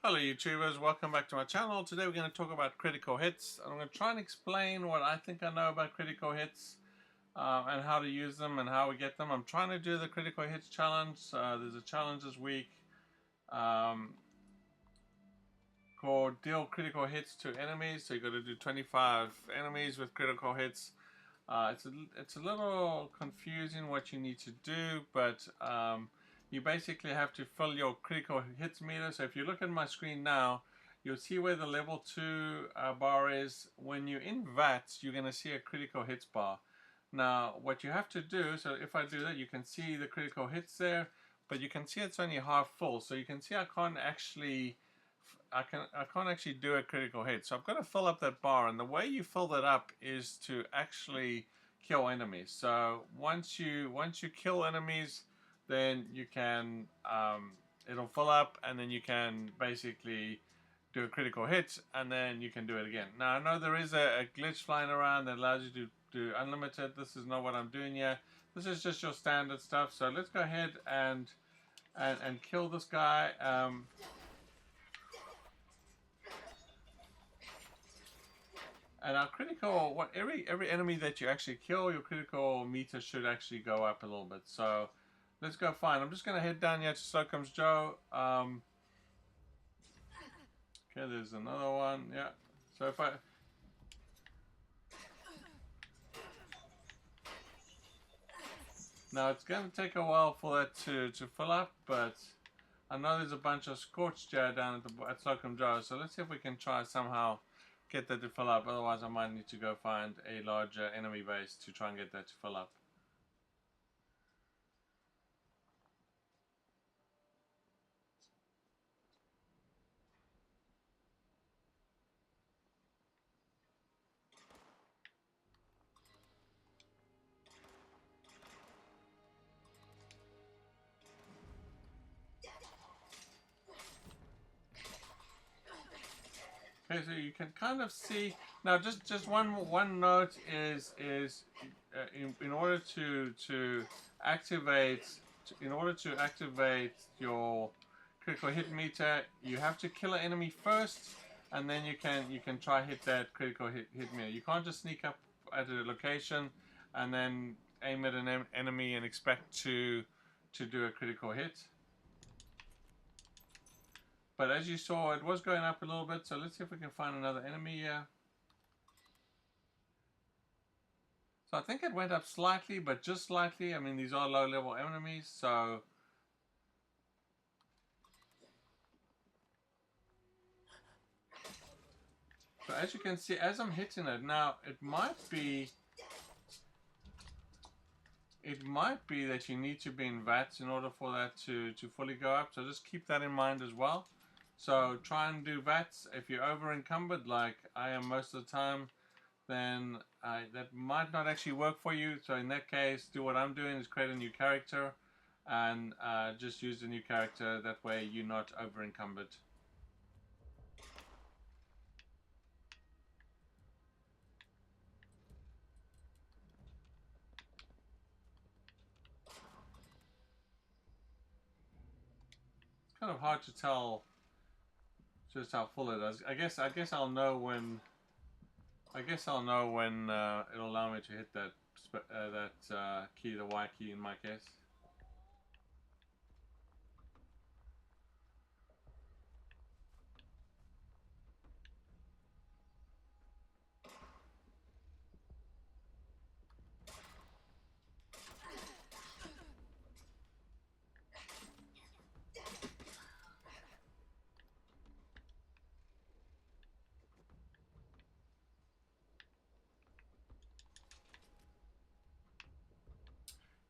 Hello YouTubers, welcome back to my channel. Today we're going to talk about critical hits. I'm going to try and explain what I think I know about critical hits and how to use them and how we get them. I'm trying to do the critical hits challenge. There's a challenge this week called deal critical hits to enemies. So you've got to do 25 enemies with critical hits. It's a little confusing what you need to do, but you basically have to fill your critical hits meter. So if you look at my screen now, you'll see where the level 2 bar is. When you're in VATS, you're going to see a critical hits bar. Now, what you have to do, so if I do that, you can see the critical hits there, but you can see it's only half full. So you can see I can't actually do a critical hit. So I've got to fill up that bar, and the way you fill that up is to actually kill enemies. So once you kill enemies, then you can it'll fill up, and then you can basically do a critical hit, and then you can do it again. Now I know there is a glitch flying around that allows you to do unlimited. This is not what I'm doing here. This is just your standard stuff. So let's go ahead and kill this guy. And our critical, every enemy that you actually kill, your critical meter should actually go up a little bit. So let's go find. I'm just going to head down here to Slocum Joe. Okay, there's another one. Yeah. So if I... Now it's going to take a while for that to fill up, but I know there's a bunch of scorched jar down at Slocum Joe. So let's see if we can try somehow get that to fill up. Otherwise I might need to go find a larger enemy base to try and get that to fill up. Okay, so you can kind of see now. Just one note is in order to activate your critical hit meter, you have to kill an enemy first, and then you can try hit that critical hit meter. You can't just sneak up at a location and then aim at an enemy and expect to do a critical hit. But as you saw, it was going up a little bit, so let's see if we can find another enemy here. So I think it went up slightly, but just slightly. I mean, these are low-level enemies, so... So as you can see, as I'm hitting it, now it might be that you need to be in VATS in order for that to fully go up, so just keep that in mind as well. So try and do VATS. If you're over encumbered like I am most of the time, then that might not actually work for you. So in that case, do what I'm doing is create a new character and just use the new character. That way you're not over encumbered. It's kind of hard to tell just how full it is. I guess I'll know when. It'll allow me to hit that key, the Y key in my case.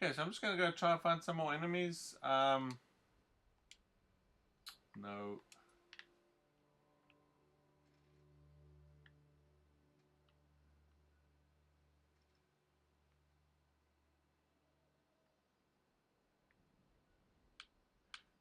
Okay, so I'm just going to go try and find some more enemies. No.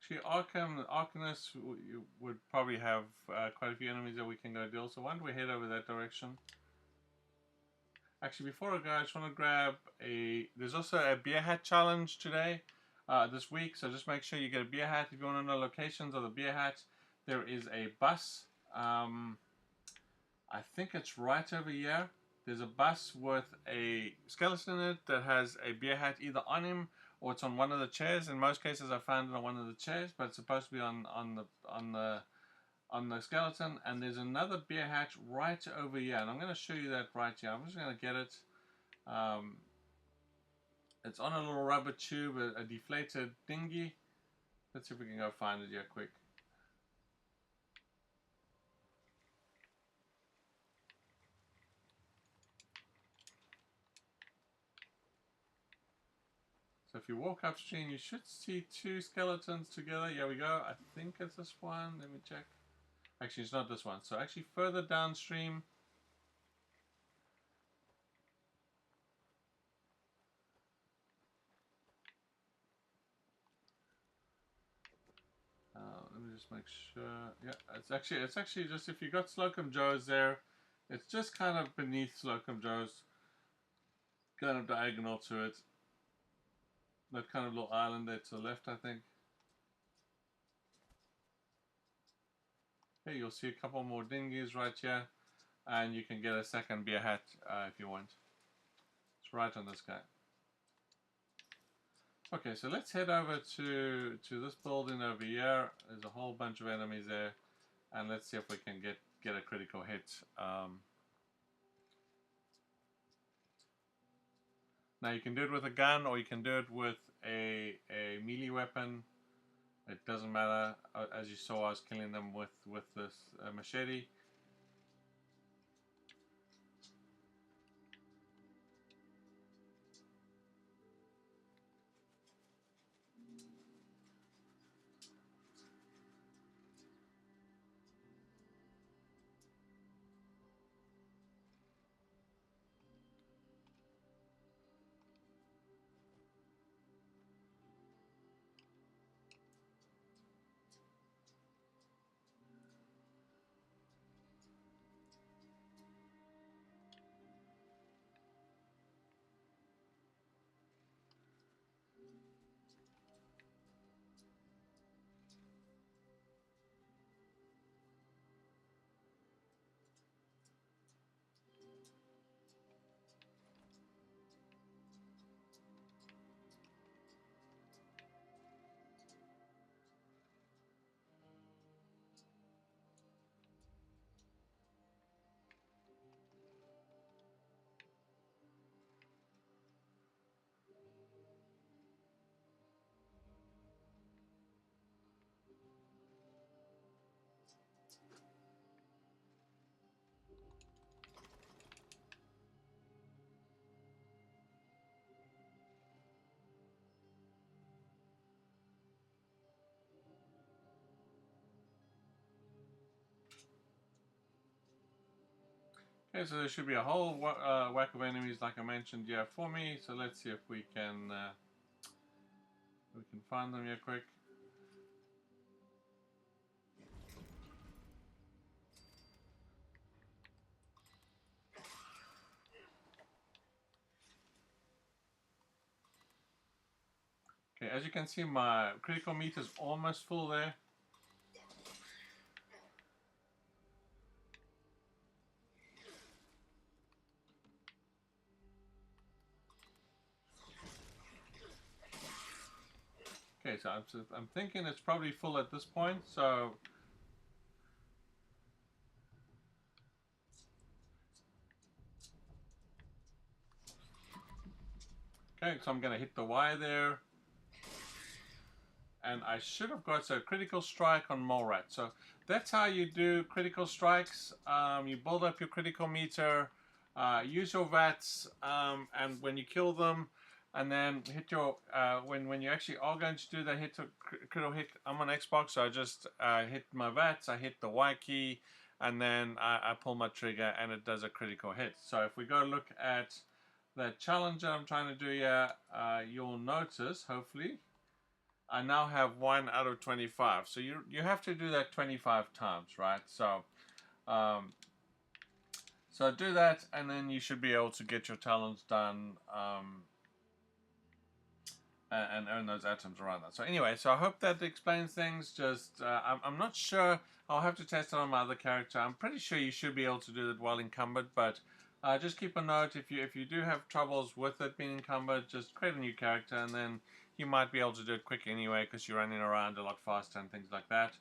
Actually, Arcanus would probably have quite a few enemies that we can go deal. So why don't we head over that direction? Actually, before I go, I just want to grab there's also a beer hat challenge today, this week. So just make sure you get a beer hat. If you want to know locations of the beer hat, there is a bus. I think it's right over here. There's a bus with a skeleton in it that has a beer hat either on him or it's on one of the chairs. In most cases, I found it on one of the chairs, but it's supposed to be on the skeleton. And there's another beer hatch right over here, and I'm going to show you that right here. I'm just going to get it. It's on a little rubber tube, a deflated dinghy. Let's see if we can go find it here quick. So if you walk upstream, you should see two skeletons together. Here we go. I think it's this one. Let me check. Actually, it's not this one. So actually further downstream. Let me just make sure. Yeah, it's actually just if you got Slocum Joe's there, it's just kind of beneath Slocum Joe's, kind of diagonal to it. That kind of little island there to the left, I think. Okay, you'll see a couple more dinghies right here, and you can get a second beer hat if you want. It's right on this guy. Okay, so let's head over to this building over here. There's a whole bunch of enemies there, and let's see if we can get a critical hit. Now you can do it with a gun or you can do it with a melee weapon. It doesn't matter. As you saw, I was killing them with this machete. Okay, so there should be a whole whack of enemies like I mentioned here for me. So let's see if we can find them here quick. Okay, as you can see, my critical meter is almost full there. Okay, so I'm thinking it's probably full at this point, so okay, so I'm gonna hit the Y there. And I should have got a critical strike on mole rat. So that's how you do critical strikes. You build up your critical meter, use your VATs, and when you kill them, and then hit your when you actually are going to do that critical hit. I'm on Xbox, so I just hit my VATs, I hit the Y key, and then I pull my trigger, and it does a critical hit. So if we go look at that challenge that I'm trying to do here, you'll notice, hopefully, I now have 1 out of 25. So you have to do that 25 times, right? So so do that, and then you should be able to get your talents done and earn those atoms around that. So anyway, so I hope that explains things. Just I'm not sure. I'll have to test it on my other character. I'm pretty sure you should be able to do it while encumbered, but just keep a note if you do have troubles with it being encumbered, just create a new character and then you might be able to do it quick anyway because you're running around a lot faster and things like that.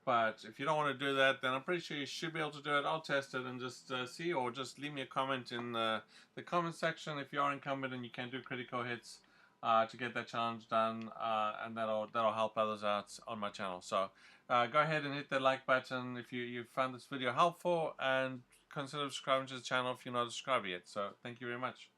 But if you don't want to do that, then I'm pretty sure you should be able to do it. I'll test it and just see, or just leave me a comment in the comment section if you are encumbered and you can do critical hits to get that challenge done, and that'll help others out on my channel. So go ahead and hit that like button if you found this video helpful, and consider subscribing to the channel if you're not subscribed yet. So thank you very much.